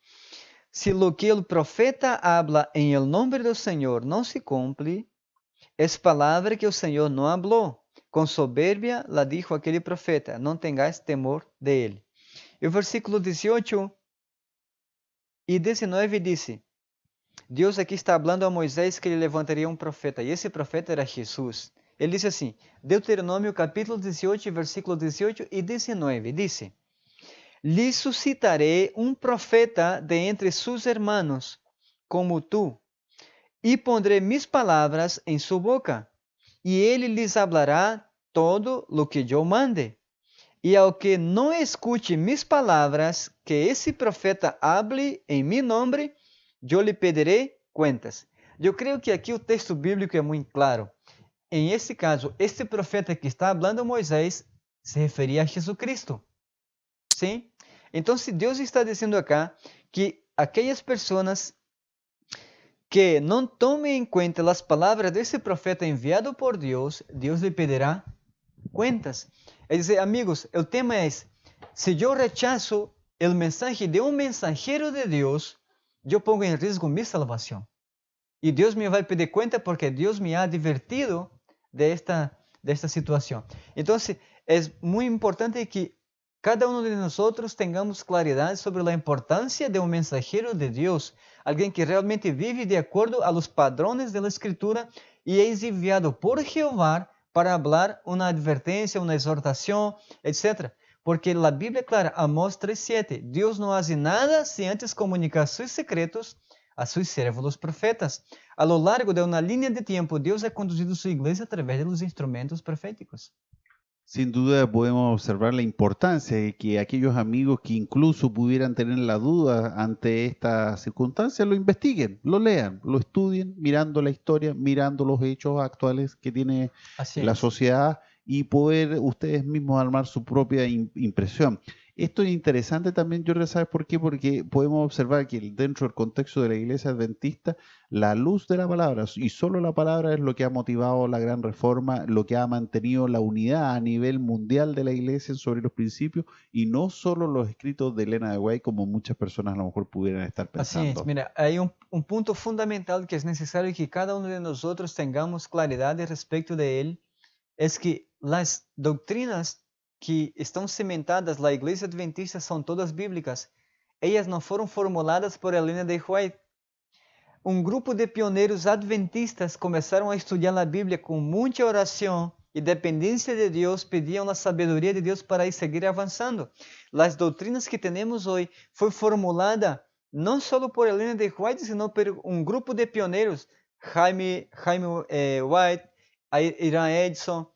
si lo que el profeta habla en el nombre del Señor no se cumple, es palabra que el Señor no habló. Con soberbia la dijo aquel profeta, no tengáis temor de él. El versículo 18 y 19 dice, Dios aquí está hablando a Moisés que le levantaría un profeta, y ese profeta era Jesús. Ele dice así, Deuteronômio capítulo 18, versículo 18 y 19, dice, lhe suscitaré un profeta de entre sus hermanos, como tú, y pondré mis palabras en su boca, y él les hablará todo lo que yo mande. Y al que no escuche mis palabras, que ese profeta hable en mi nombre, yo le pediré cuentas. Eu creio que aqui o texto bíblico é muito claro. Em esse caso, este profeta que está falando a Moisés se referia a Jesucristo. Sim? Então, se Deus está dizendo acá que aquelas pessoas que não tomem em conta as palavras desse profeta enviado por Deus, Deus lhe pedirá cuentas. É dizer, amigos, o tema é: se eu rechazo o mensagem de um mensageiro de Deus, eu pongo em risco minha salvação. E Deus me vai pedir conta porque Deus me ha advertido desta situação. Então, é muito importante que cada de nós tenhamos claridade sobre a importância de um mensageiro de Deus, alguém que realmente vive de acordo a los padrões da Escritura e é enviado por Jeová para falar uma advertência, uma exortação, etc. Porque a Bíblia é clara, Amós 3:7, Deus não faz nada sem antes comunicar seus secretos a seus servos, os profetas. A lo largo de uma linha de tempo, Deus ha conduzido sua igreja através dos instrumentos proféticos. Sin duda podemos observar la importancia de que aquellos amigos que incluso pudieran tener la duda ante esta circunstancia lo investiguen, lo lean, lo estudien, mirando la historia, mirando los hechos actuales que tiene la sociedad y poder ustedes mismos armar su propia impresión. Esto es interesante también, Jorge, ¿sabes por qué? Porque podemos observar que dentro del contexto de la iglesia adventista, la luz de la palabra, y solo la palabra es lo que ha motivado la gran reforma, lo que ha mantenido la unidad a nivel mundial de la iglesia sobre los principios, y no solo los escritos de Elena de White, como muchas personas a lo mejor pudieran estar pensando. Así es, mira, hay un punto fundamental que es necesario que cada uno de nosotros tengamos claridad respecto de él, es que las doctrinas que estão cimentadas na igreja adventista são todas bíblicas. Elas não foram formuladas por Elena de White. Um grupo de pioneiros adventistas começaram a estudar a Bíblia com muita oração e dependência de Deus, pediam a sabedoria de Deus para seguir avançando. As doutrinas que temos hoje foi formulada não só por Elena de White, sino por um grupo de pioneiros Jaime White, a Irán Edson,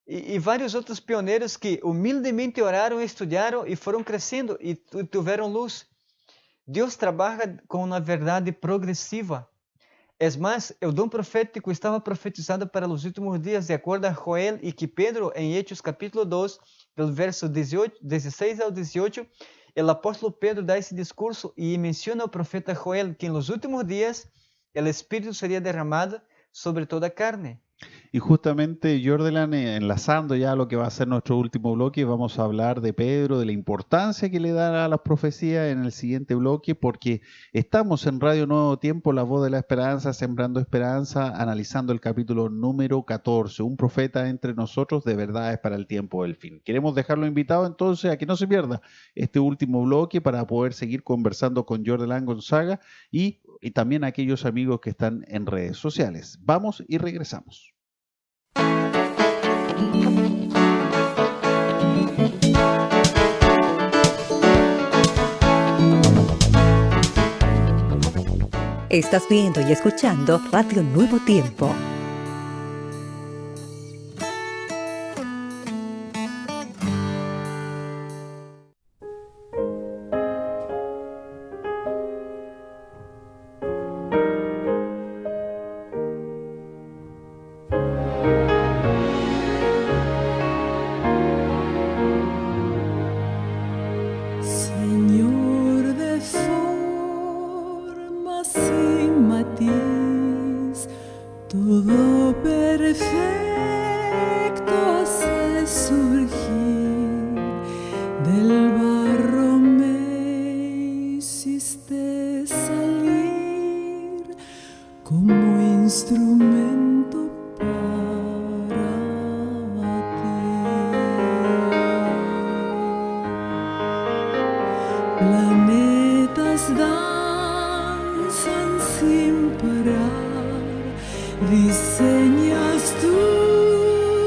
e vários outros pioneiros que humildemente oraram, estudaram e foram crescendo e tiveram luz. Deus trabalha com uma verdade progressiva. É mais, o dom profético estava profetizado para os últimos dias, de acordo a Joel, e que Pedro, em Hechos capítulo 2, do verso 16 ao 18, o apóstolo Pedro dá esse discurso e menciona o profeta Joel que nos últimos dias o Espírito seria derramado sobre toda a carne. Y justamente, Jordan, enlazando ya lo que va a ser nuestro último bloque, vamos a hablar de Pedro, de la importancia que le da a las profecías en el siguiente bloque, porque estamos en Radio Nuevo Tiempo, La Voz de la Esperanza, Sembrando Esperanza, analizando el capítulo número 14, un profeta entre nosotros de verdades para el tiempo del fin. Queremos dejarlo invitado entonces a que no se pierda este último bloque para poder seguir conversando con Jordan Gonzaga y también a aquellos amigos que están en redes sociales. Vamos y regresamos. Estás viendo y escuchando Radio Nuevo Tiempo. Señor de forma sin matiz, todo perfecto hace surgir, del barro me hiciste salir como instrumento para ti. Planetas danzan sin parar, diseñas tú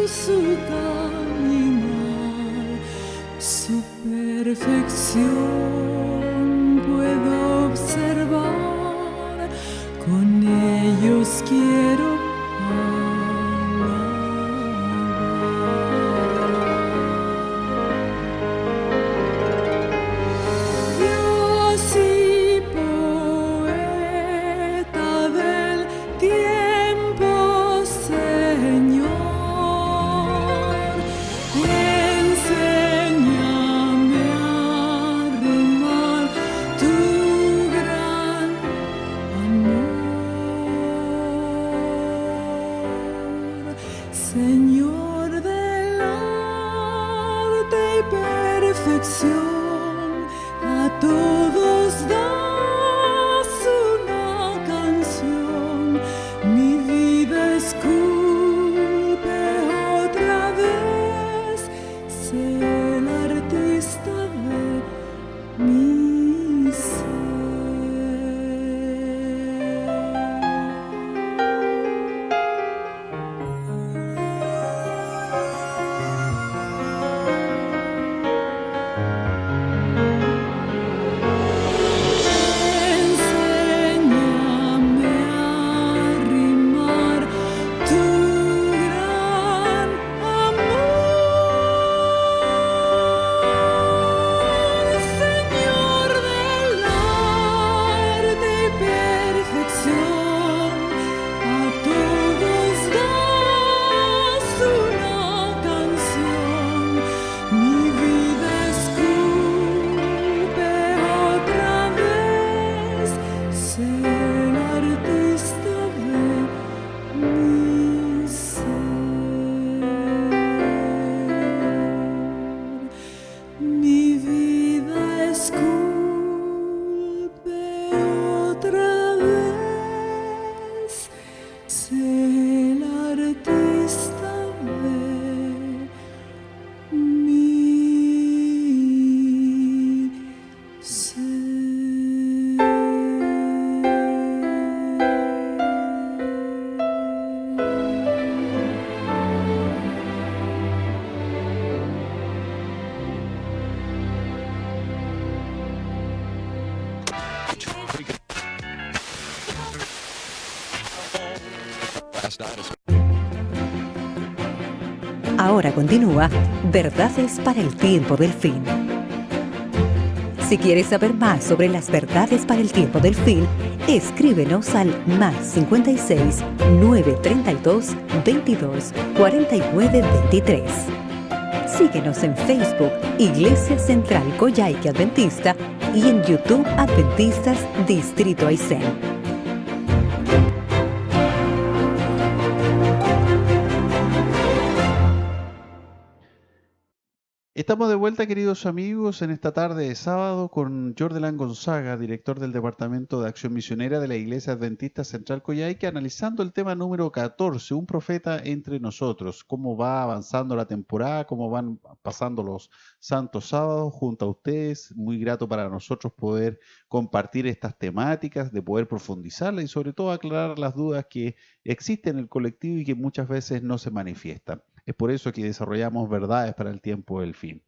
su caminar, su perfección puedo observar, con ellos quiero Dios y poeta del tiempo, Señor, enséñame a remar tu gran amor. Señor del arte y perfección, a todos das una canción, mi vida esculpe otra vez, sé el artista de mi ser. Enséñame a rimar tu gran amor, Señor del Ahora continúa Verdades para el tiempo del fin. Si quieres saber más sobre las verdades para el tiempo del fin, escríbenos al +56 932 22 49 23. Síguenos en Facebook, Iglesia Central Coyhaique Adventista, y en YouTube Adventistas Distrito Aysén. Estamos de vuelta, queridos amigos, en esta tarde de sábado con Jordelán Gonzaga, director del Departamento de Acción Misionera de la Iglesia Adventista Central Coyhaique, analizando el tema número 14, un profeta entre nosotros. Cómo va avanzando la temporada, cómo van pasando los santos sábados junto a ustedes. Muy grato para nosotros poder compartir estas temáticas, de poder profundizarlas y sobre todo aclarar las dudas que existen en el colectivo y que muchas veces no se manifiestan. Es por eso que desarrollamos verdades para el tiempo del fin.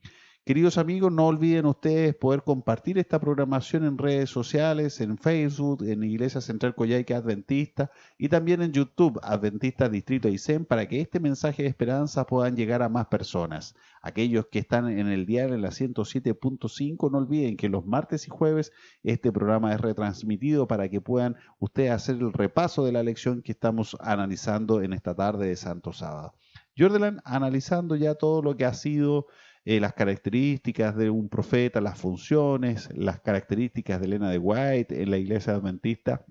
Queridos amigos, no olviden ustedes poder compartir esta programación en redes sociales, en Facebook, en Iglesia Central Coyhaique Adventista y también en YouTube, Adventista Distrito Aysén, para que este mensaje de esperanza puedan llegar a más personas. Aquellos que están en el diario en la 107.5, no olviden que los martes y jueves este programa es retransmitido para que puedan ustedes hacer el repaso de la lección que estamos analizando en esta tarde de Santo Sábado. Jordelán, analizando ya todo lo que ha sido las características de un profeta, las funciones, las características de Elena de White en la Iglesia Adventista,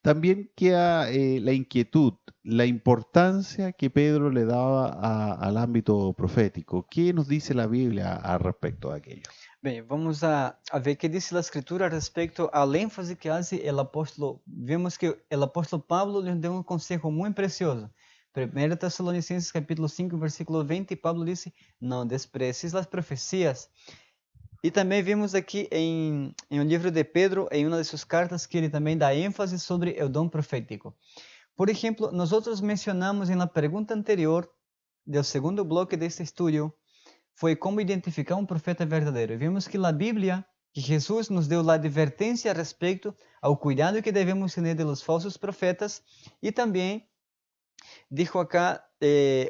también queda la inquietud, la importancia que Pedro le daba al ámbito profético. ¿Qué nos dice la Biblia al respecto de aquello? Bem, vamos a ver qué dice la Escritura respecto al énfasis que hace el apóstolo. Vemos que el apóstolo Pablo les dio un consejo muy precioso. 1 Tesalonicenses capítulo 5, versículo 20, Pablo dice, não desprecies las profecías. E também vimos aqui em um livro de Pedro, em uma de suas cartas, que ele também dá ênfase sobre o dom profético. Por exemplo, nós mencionamos na pergunta anterior, do segundo bloco deste estudo, foi como identificar um profeta verdadeiro. Vimos que na Bíblia, que Jesus nos deu a advertência a respeito ao cuidado que devemos ter de los falsos profetas, e também dijo acá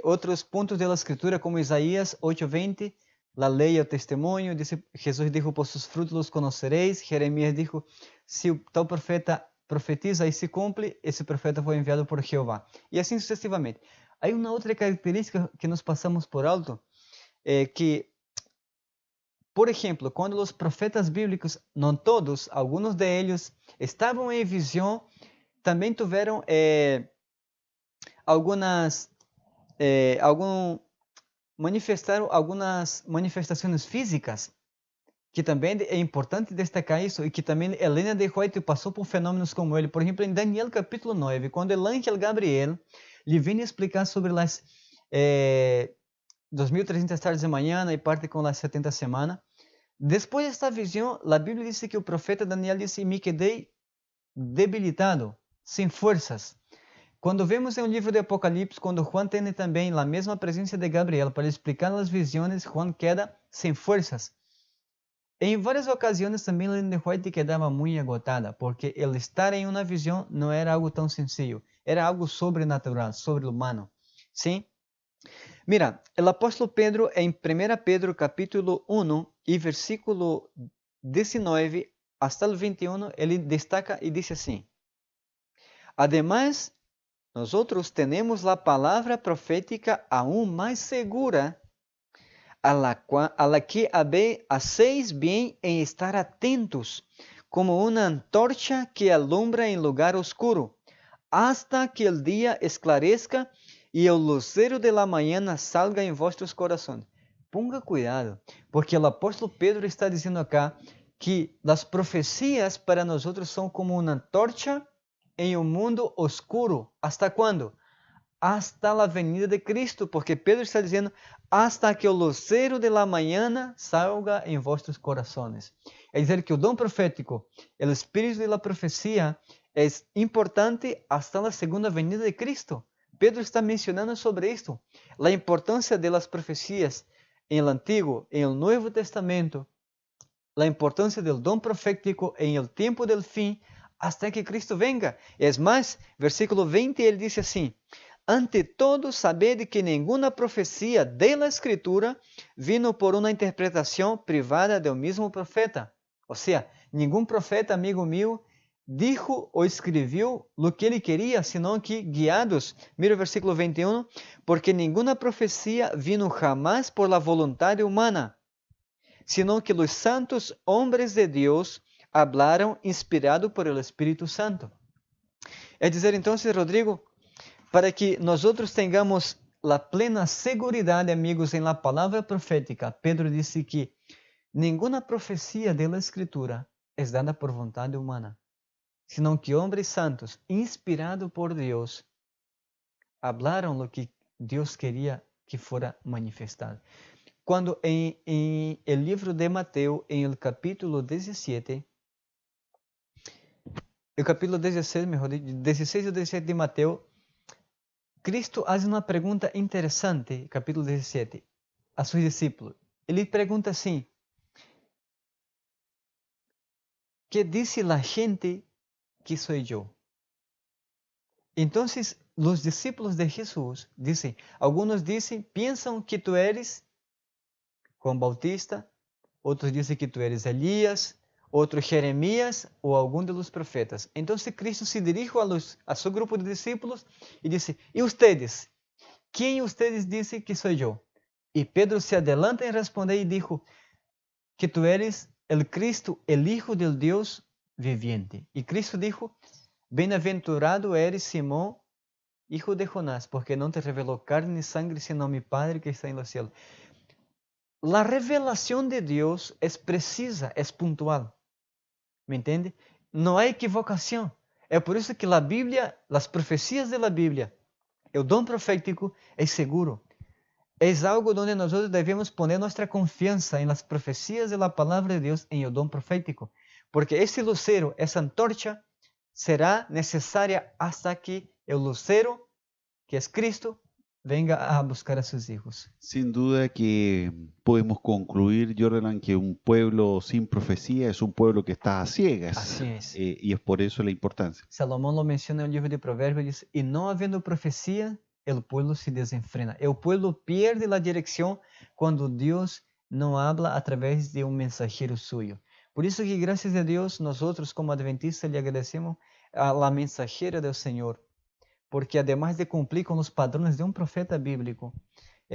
otros puntos de la escritura como Isaías 8:20, la ley y el testimonio. Dice, Jesús dijo, por sus frutos los conoceréis. Jeremías dijo, si tal profeta profetiza y se cumple, ese profeta fue enviado por Jehová. Y así sucesivamente. Hay una otra característica que nos pasamos por alto, que, por ejemplo, cuando los profetas bíblicos, no todos, algunos de ellos, estaban en visión, también tuvieron manifestaram algumas manifestações físicas, que também é importante destacar isso, e que também Elena de White passou por fenômenos como ele. Por exemplo, em Daniel capítulo 9, quando o ángel Gabriel lhe vinha explicar sobre as 2300 tardes de manhã e parte com as 70 semanas, depois desta visão, a Bíblia diz que o profeta Daniel disse, me quedei debilitado, sem forças. Quando vemos em um livro de Apocalipse, quando Juan tem também a mesma presença de Gabriel para explicar as visões, Juan queda sem forças. Em várias ocasiões também Ellen de White quedava muito agotada, porque ele estar em uma visão não era algo tão sencillo, era algo sobrenatural, sobre-humano. Sim? Mira, o apóstolo Pedro em 1 Pedro capítulo 1 e versículo 19 hasta o 21, ele destaca e diz assim: Además, nosotros tenemos la palabra profética aún más segura, a la que hacéis bien en estar atentos, como una antorcha que alumbra en lugar oscuro, hasta que el día esclarezca y el lucero de la mañana salga en vuestros corazones. Ponga cuidado, porque el apóstolo Pedro está diciendo acá que las profecías para nosotros son como una antorcha em um mundo oscuro. ¿Hasta quando? Hasta a venida de Cristo, porque Pedro está dizendo, hasta que o lucero de la mañana salga em vossos corazones. É dizer que o dom profético, o espírito de la profecia, é importante hasta a segunda venida de Cristo. Pedro está mencionando sobre isto, a importância de las profecias em el Antigo, em el Nuevo Testamento, a importância do dom profético em el tempo del fim, hasta que Cristo venga. Es más, versículo 20, ele dice assim: ante todo, sabed que nenhuma profecia de la Escritura vino por uma interpretação privada do mesmo profeta. Ou seja, nenhum profeta, amigo meu, dijo ou escreveu o que ele queria, senão que guiados, mira o versículo 21, porque nenhuma profecia vino jamás por la voluntad humana, sino que los santos hombres de Deus hablaram inspirado por el Espírito Santo. É dizer, então, Rodrigo, para que nós tenhamos a plena seguridade, amigos, em la palavra profética, Pedro disse que nenhuma profecia de la Escritura é dada por vontade humana, senão que homens santos, inspirados por Deus, hablaram o que Deus queria que fora manifestado. Quando em el livro de Mateus, em el capítulo 17, o capítulo 16, melhor, 16 e 17 de Mateus, Cristo faz uma pergunta interessante, capítulo 17, a seus discípulos. Ele pergunta assim: ¿qué dice la gente que soy yo? Entonces, los discípulos de Jesús dicen, algunos dicen, piensan que tú eres Juan Bautista, otros dicen que tú eres Elías, otros Jeremías o alguno de los profetas. Entonces Cristo se dirige a su grupo de discípulos y dice, ¿y ustedes? ¿Quién ustedes dicen que soy yo? Y Pedro se adelanta en responder y dijo, que tú eres el Cristo, el Hijo del Dios viviente. Y Cristo dijo, bienaventurado eres Simón, hijo de Jonás, porque no te reveló carne ni sangre, sino mi Padre que está en los cielos. La revelación de Dios es precisa, es puntual. ¿Me entiende? No hay equivocación. Es por eso que la Biblia, las profecías de la Biblia, el don profético es seguro. Es algo donde nosotros debemos poner nuestra confianza en las profecías de la palabra de Dios, en el don profético. Porque ese lucero, esa antorcha, será necesaria hasta que el lucero, que es Cristo, venga a buscar a sus hijos. Sin duda que podemos concluir, Jordan, que un pueblo sin profecía es un pueblo que está a ciegas. Así es. Y es por eso la importancia. Salomón lo menciona en el libro de Proverbios, dice, y no habiendo profecía, el pueblo se desenfrena. El pueblo pierde la dirección cuando Dios no habla a través de un mensajero suyo. Por eso que gracias a Dios, nosotros como adventistas le agradecemos a la mensajera del Señor, porque además de cumplir con los padrones de un profeta bíblico,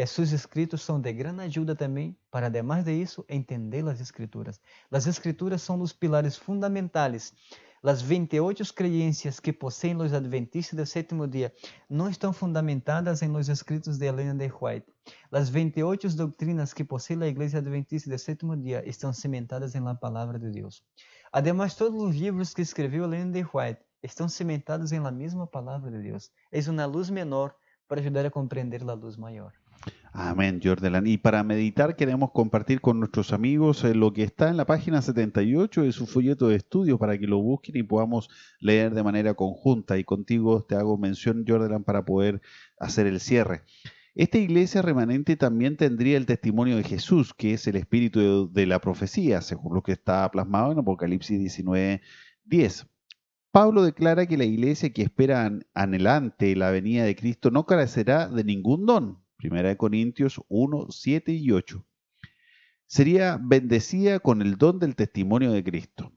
sus escritos son de gran ayuda también para, además de eso, entender las escrituras. Las escrituras son los pilares fundamentales. Las 28 creencias que poseen los adventistas del séptimo día no están fundamentadas en los escritos de Ellen G. White. Las 28 doctrinas que posee la iglesia adventista del séptimo día están cimentadas en la palabra de Dios. Además, todos los libros que escribió Ellen G. White estão cimentados em la mesma palavra de Deus. É uma luz menor para ajudar a compreender la luz mayor. Amén, Jordan. Y para meditar queremos compartir con nuestros amigos lo que está en la página 78 de su folleto de estudio para que lo busquen y podamos leer de manera conjunta. Y contigo te hago mención, Jordan, para poder hacer el cierre. Esta iglesia remanente también tendría el testimonio de Jesús, que es el espíritu de la profecía, según lo que está plasmado en Apocalipsis 19:10. Pablo declara que la iglesia que espera anhelante la venida de Cristo no carecerá de ningún don. 1 Corintios 1, 7 y 8. Sería bendecida con el don del testimonio de Cristo.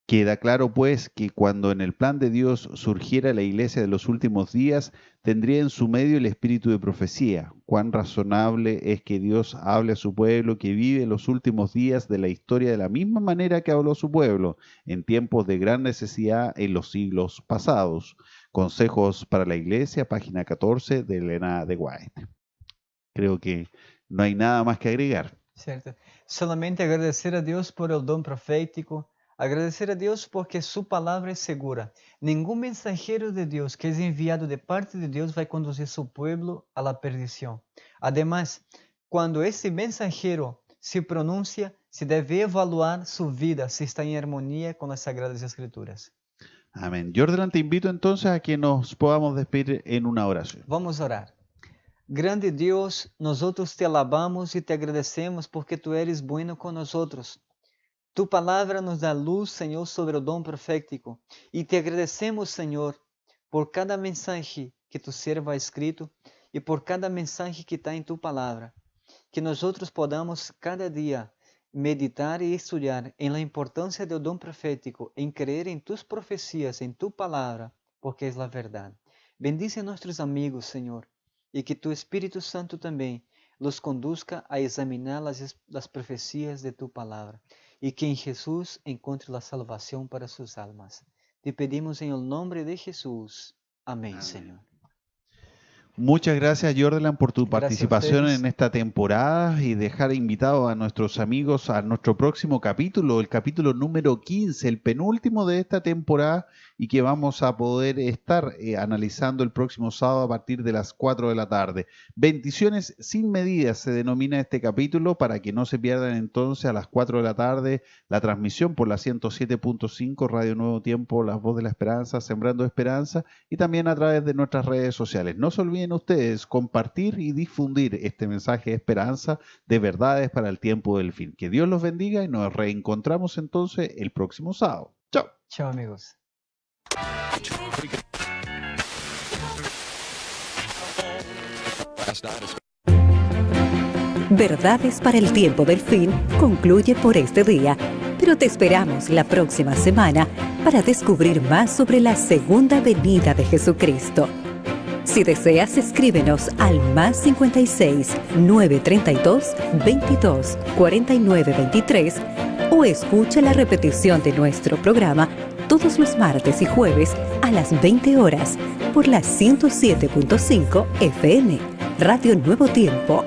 Queda claro, pues, que cuando en el plan de Dios surgiera la iglesia de los últimos días, tendría en su medio el espíritu de profecía. Cuán razonable es que Dios hable a su pueblo que vive los últimos días de la historia de la misma manera que habló su pueblo, en tiempos de gran necesidad en los siglos pasados. Consejos para la Iglesia, página 14 de Elena de White. Creo que no hay nada más que agregar. Certo. Solamente agradecer a Deus por el don profético, agradecer a Deus porque su palavra é segura. Nenhum mensajeiro de Deus que é enviado de parte de Deus vai conduzir seu pueblo a la perdição. Además, quando esse mensajeiro se pronuncia, se deve evaluar sua vida, se está em harmonia com as Sagradas Escrituras. Amén. Jordan, te invito entonces a que nos podamos despedir en una oración. Vamos orar. Grande Deus, nós te alabamos e te agradecemos porque tu eres bueno com nós. Tu palavra nos dá luz, Senhor, sobre o dom profético. E te agradecemos, Senhor, por cada mensagem que tu servo ha escrito e por cada mensagem que está em tu palavra. Que nós outros podamos cada dia meditar e estudar em la importância do dom profético, em crer em tus profecias, em tu palavra, porque é a verdade. Bendice a nossos amigos, Senhor, e que tu Espírito Santo também los conduzca a examinar as profecias de tu palavra, e que em Jesus encontre a salvação para suas almas. Te pedimos em nome de Jesus. Amém, Senhor. Muchas gracias, Jordan, por tu Gracias a participación ustedes. en esta temporada y dejar invitados a nuestros amigos a nuestro próximo capítulo, el capítulo número 15, el penúltimo de esta temporada y que vamos a poder estar analizando el próximo sábado a partir de las 4 de la tarde. Bendiciones sin medidas se denomina este capítulo para que no se pierdan entonces a las 4 de la tarde la transmisión por la 107.5 Radio Nuevo Tiempo, La Voz de la Esperanza, Sembrando Esperanza y también a través de nuestras redes sociales. No se olviden ustedes compartir y difundir este mensaje de esperanza, de verdades para el tiempo del fin. Que Dios los bendiga y nos reencontramos entonces el próximo sábado. Chao. Tchau, amigos. Verdades para el tiempo del fin concluye por este día, pero te esperamos la próxima semana para descubrir más sobre la segunda venida de Jesucristo. Si deseas, escríbenos al +56 932 22 49 23 o escucha la repetición de nuestro programa todos los martes y jueves a las 20 horas por la 107.5 FM, Radio Nuevo Tiempo.